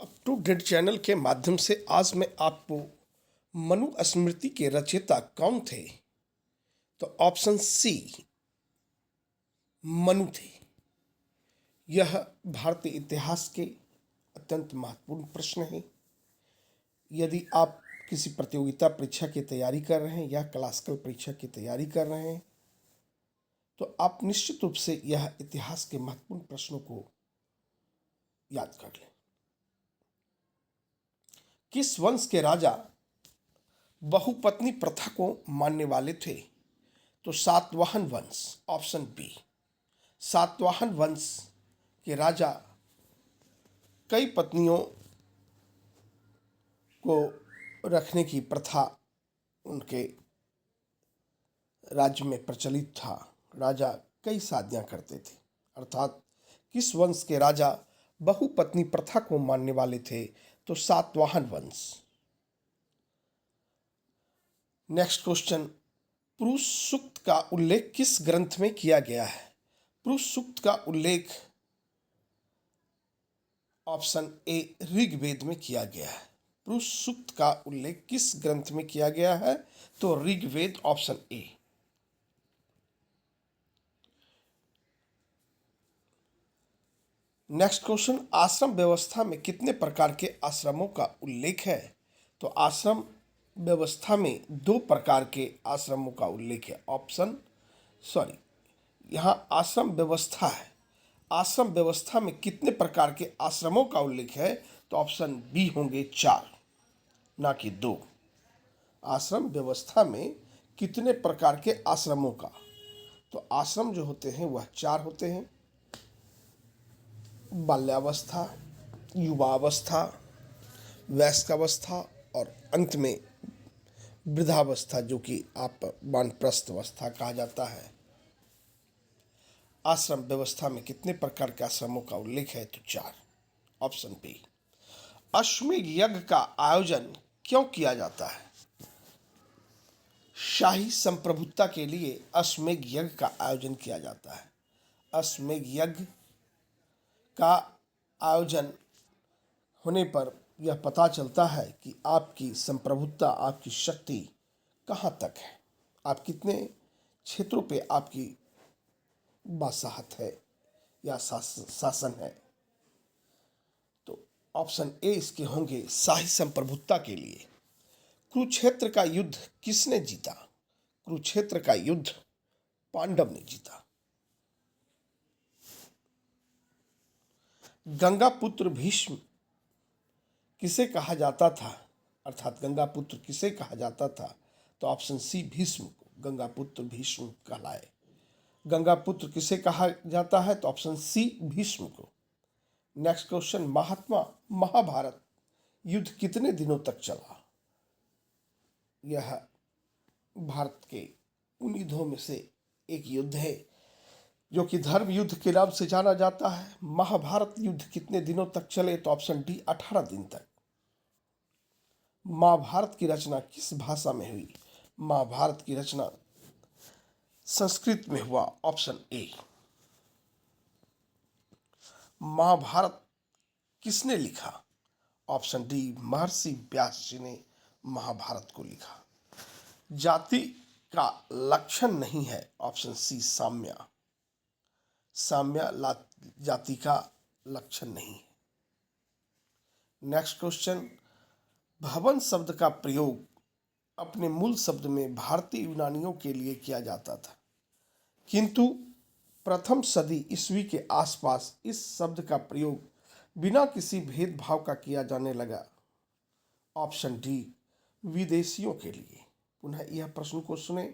Up to date channel के माध्यम से आज मैं आपको मनुस्मृति के रचयिता कौन थे? तो ऑप्शन सी मनु थे। यह भारतीय इतिहास के अत्यंत महत्वपूर्ण प्रश्न है। यदि आप किसी प्रतियोगिता परीक्षा की तैयारी कर रहे हैं या क्लासिकल परीक्षा की तैयारी कर रहे हैं तो आप निश्चित रूप से यह इतिहास के महत्वपूर्ण प्रश्नों को याद कर लें। किस वंश के राजा बहुपत्नी प्रथा को मानने वाले थे? तो सातवाहन वंश, ऑप्शन बी। सातवाहन वंश के राजा कई पत्नियों को रखने की प्रथा उनके राज्य में प्रचलित था। राजा कई शादियां करते थे, अर्थात किस वंश के राजा बहुपत्नी प्रथा को मानने वाले थे? तो सातवाहन वंश। नेक्स्ट क्वेश्चन, पुरुष सूक्त का उल्लेख किस ग्रंथ में किया गया है? पुरुष सूक्त का उल्लेख ऑप्शन ए ऋग्वेद में किया गया है। पुरुष सूक्त का उल्लेख किस ग्रंथ में किया गया है? तो Rigveda, option A. Next question, आश्रम व्यवस्था में कितने प्रकार के आश्रमों का उल्लेख है? तो आश्रम व्यवस्था में दो प्रकार के आश्रमों का उल्लेख है। यहाँ आश्रम व्यवस्था है। आश्रम व्यवस्था में कितने प्रकार के आश्रमों का उल्लेख है? तो ऑप्शन बी होंगे 4, ना कि 2। आश्रम व्यवस्था में कितने प्रकार के आश्रमों का? तो आश्रम जो होते हैं वह 4 होते हैं। बाल्यावस्था, युवावस्था, वयस्कावस्था और अंत में वृद्धावस्था, जो कि आप वानप्रस्थ अवस्था कहा जाता है। आश्रम व्यवस्था में कितने प्रकार के आश्रमों का उल्लेख है? तो 4, ऑप्शन बी। अश्वमेध यज्ञ का आयोजन क्यों किया जाता है? शाही संप्रभुता के लिए अश्वमेध यज्ञ का आयोजन किया जाता है। अश्वमेध यज्ञ का आयोजन होने पर यह पता चलता है कि आपकी संप्रभुता, आपकी शक्ति कहाँ तक है, आप कितने क्षेत्रों पे आपकी बादशाहत है या शासन है। तो ऑप्शन ए इसके होंगे शाही संप्रभुता के लिए। कुरुक्षेत्र का युद्ध किसने जीता? कुरुक्षेत्र का युद्ध पांडव ने जीता। गंगा पुत्र भीष्म किसे कहा जाता था? अर्थात गंगा पुत्र किसे कहा जाता था? तो ऑप्शन सी भीष्म को गंगा पुत्र भीष्म कहलाए। गंगा पुत्र किसे कहा जाता है? तो ऑप्शन सी भीष्म को। नेक्स्ट क्वेश्चन, महाभारत युद्ध कितने दिनों तक चला? यह भारत के उन युद्धों में से एक युद्ध है जो कि धर्म युद्ध के नाम से जाना जाता है। महाभारत युद्ध कितने दिनों तक चले? तो ऑप्शन डी 18 दिन तक। महाभारत की रचना किस भाषा में हुई? महाभारत की रचना संस्कृत में हुआ, ऑप्शन ए। महाभारत किसने लिखा? ऑप्शन डी महर्षि व्यास जी ने महाभारत को लिखा। जाति का लक्षण नहीं है, ऑप्शन सी साम्या। साम्या जाति का लक्षण नहीं है। नेक्स्ट क्वेश्चन, भवन शब्द का प्रयोग अपने मूल शब्द में भारतीय यूनानियों के लिए किया जाता था, किंतु प्रथम सदी ईस्वी के आसपास इस शब्द का प्रयोग बिना किसी भेदभाव का किया जाने लगा। ऑप्शन डी विदेशियों के लिए। पुनः यह प्रश्न को सुने।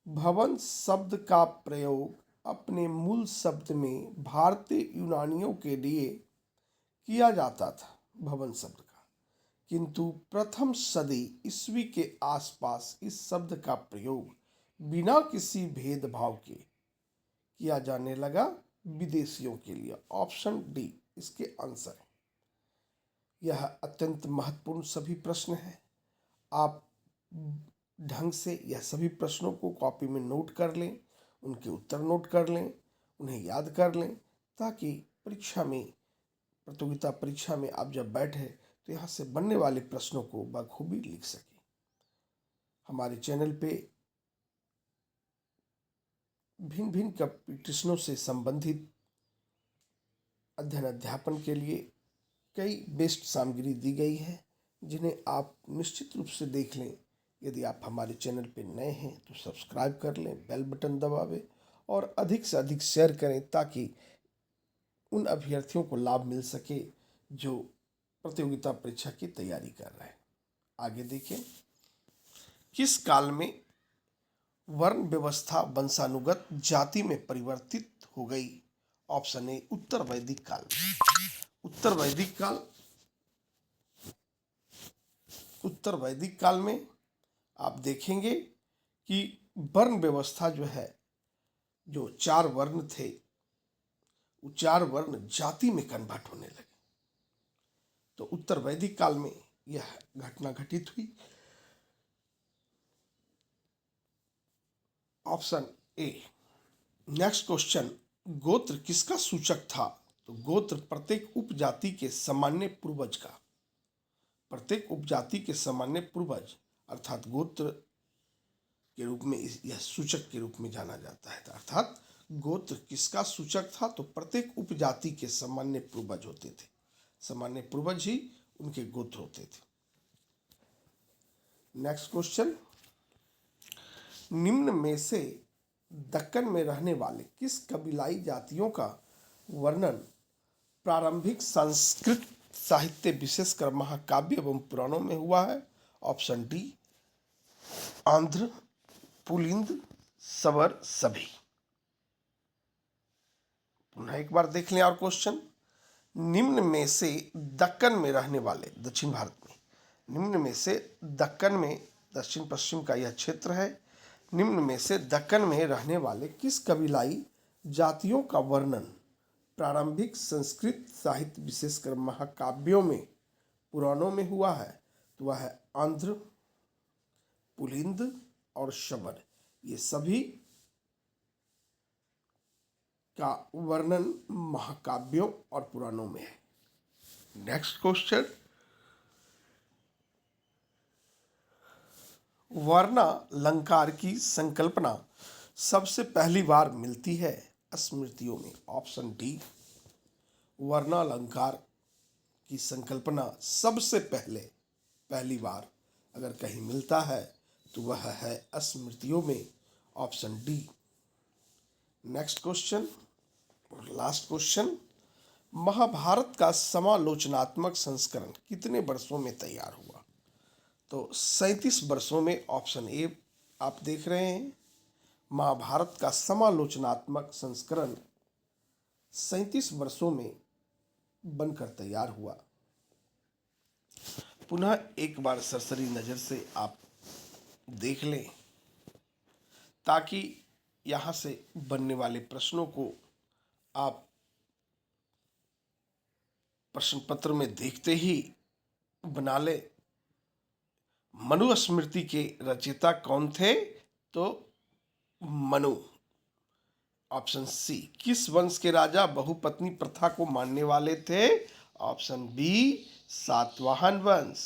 भवन शब्द का प्रयोग अपने मूल शब्द में भारतीय यूनानियों के लिए किया जाता था, भवन शब्द का, किंतु प्रथम सदी ईस्वी के आसपास इस शब्द का प्रयोग बिना किसी भेदभाव के किया जाने लगा विदेशियों के लिए। ऑप्शन डी इसके आंसर है। यह अत्यंत महत्वपूर्ण सभी प्रश्न हैं। आप ढंग से यह सभी प्रश्नों को कॉपी में नोट कर लें, उनके उत्तर नोट कर लें, उन्हें याद कर लें, ताकि परीक्षा में प्रतियोगिता परीक्षा में आप जब बैठे तो यहाँ से बनने वाले प्रश्नों को बखूबी लिख सके। हमारे चैनल पे भिन्न भिन्न कंपटीशनों से संबंधित अध्ययन अध्यापन के लिए कई बेस्ट सामग्री दी गई है, जिन्हें आप निश्चित रूप से देख लें। यदि आप हमारे चैनल पर नए हैं तो सब्सक्राइब कर लें, बेल बटन दबावें और अधिक से अधिक शेयर करें, ताकि उन अभ्यर्थियों को लाभ मिल सके जो प्रतियोगिता परीक्षा की तैयारी कर रहे हैं। आगे देखें, किस काल में वर्ण व्यवस्था वंशानुगत जाति में परिवर्तित हो गई? ऑप्शन ए उत्तर वैदिक काल। उत्तर वैदिक काल में आप देखेंगे कि वर्ण व्यवस्था जो है, जो 4 वर्ण थे, वो 4 वर्ण जाति में कन्वर्ट होने लगे। तो उत्तर वैदिक काल में यह घटना घटित हुई। Option A. नेक्स्ट क्वेश्चन, गोत्र किसका सूचक था? तो गोत्र प्रत्येक उपजाति के सामान्य पूर्वज का, प्रत्येक उपजाति के सामान्य पूर्वज अर्थात गोत्र के रूप में यह सूचक के रूप में जाना जाता है। अर्थात गोत्र किसका सूचक था? तो प्रत्येक उपजाति के सामान्य पूर्वज होते थे, सामान्य पूर्वज ही उनके गोत्र होते थे। नेक्स्ट क्वेश्चन, निम्न में से दक्कन में रहने वाले किस कबीलाई जातियों का वर्णन प्रारंभिक संस्कृत साहित्य विशेषकर महाकाव्य एवं पुराणों में हुआ है? ऑप्शन डी आंध्र, पुलिंद, सवर, सभी। पुनः एक बार देख लें और क्वेश्चन, निम्न में से दक्कन में रहने वाले, दक्षिण भारत में, निम्न में से दक्कन में, दक्षिण पश्चिम का यह क्षेत्र है, निम्न में से दक्कन में रहने वाले किस कबीलाई जातियों का वर्णन प्रारंभिक संस्कृत साहित्य विशेषकर महाकाव्यों में पुराणों में हुआ है? तो वह है आंध्र, पुलिंद और शबर। ये सभी का वर्णन महाकाव्यों और पुराणों में है। नेक्स्ट क्वेश्चन, वर्णालंकार की संकल्पना सबसे पहली बार मिलती है स्मृतियों में? ऑप्शन डी वर्णालंकार की संकल्पना सबसे पहली बार अगर कहीं मिलता है तो वह है स्मृतियों में। Option D. नेक्स्ट क्वेश्चन और लास्ट क्वेश्चन, महाभारत का समालोचनात्मक संस्करण कितने वर्षों में तैयार हुआ? तो 37 वर्षों में। ऑप्शन ए आप देख रहे हैं, महाभारत का समालोचनात्मक संस्करण 37 वर्षों में बनकर तैयार हुआ। पुनः एक बार सरसरी नज़र से आप देख लें, ताकि यहाँ से बनने वाले प्रश्नों को आप प्रश्न पत्र में देखते ही बना ले। मनुस्मृति के रचयिता कौन थे? तो मनु। Option C. किस वंश के राजा बहुपत्नी प्रथा को मानने वाले थे? ऑप्शन बी सातवाहन वंश।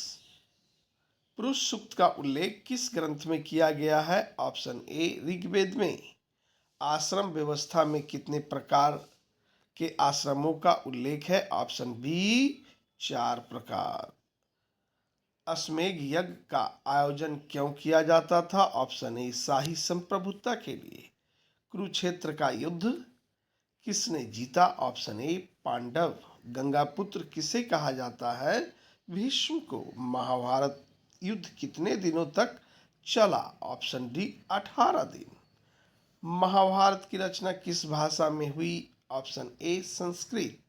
पुरुष सूक्त का उल्लेख किस ग्रंथ में किया गया है? ऑप्शन ए ऋग्वेद में। आश्रम व्यवस्था में कितने प्रकार के आश्रमों का उल्लेख है? ऑप्शन बी 4 प्रकार। अश्वमेध यज्ञ का आयोजन क्यों किया जाता था? ऑप्शन ए शाही संप्रभुता के लिए। कुरुक्षेत्र का युद्ध किसने जीता? Option A Pandav. गंगापुत्र किसे कहा जाता है? भीष्म को। महाभारत युद्ध कितने दिनों तक चला? ऑप्शन डी 18 दिन। महाभारत की रचना किस भाषा में हुई? Option A Sanskrit.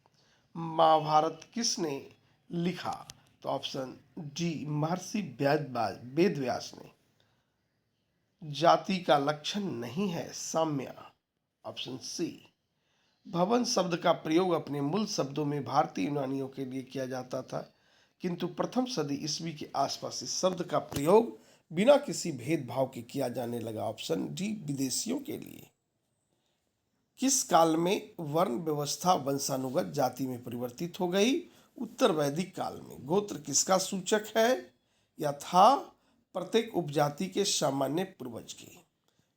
महाभारत किसने लिखा? तो ऑप्शन डी महर्षि वेदव्यास ने। जाति का लक्षण नहीं है साम्य। Option C. भवन शब्द का प्रयोग अपने मूल शब्दों में भारतीय यूनानियों के लिए किया जाता था, किंतु प्रथम सदी ईस्वी के आसपास इस शब्द का प्रयोग बिना किसी भेदभाव के किया जाने लगा। ऑप्शन डी विदेशियों के लिए। किस काल में वर्ण व्यवस्था वंशानुगत जाति में परिवर्तित हो गई? उत्तर वैदिक काल में। गोत्र किसका सूचक है? यथा प्रत्येक उपजाति के सामान्य पूर्वज के।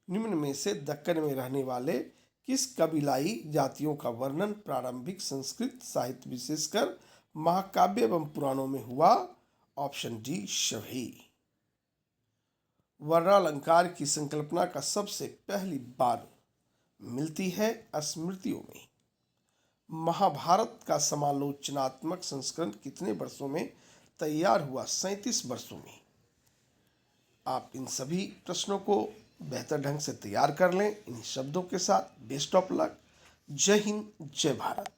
निम्न में से दक्कन में रहने वाले किस कबीलाई जातियों का वर्णन प्रारंभिक संस्कृत साहित्य विशेषकर महाकाव्य एवं पुराणों में हुआ? ऑप्शन डी सभी। वर्णालंकार की संकल्पना का सबसे पहली बार मिलती है स्मृतियों में। महाभारत का समालोचनात्मक संस्करण कितने वर्षों में तैयार हुआ? 37 वर्षों में। आप इन सभी प्रश्नों को बेहतर ढंग से तैयार कर लें इन्हीं शब्दों के साथ। Best of luck. जय हिंद, जय भारत।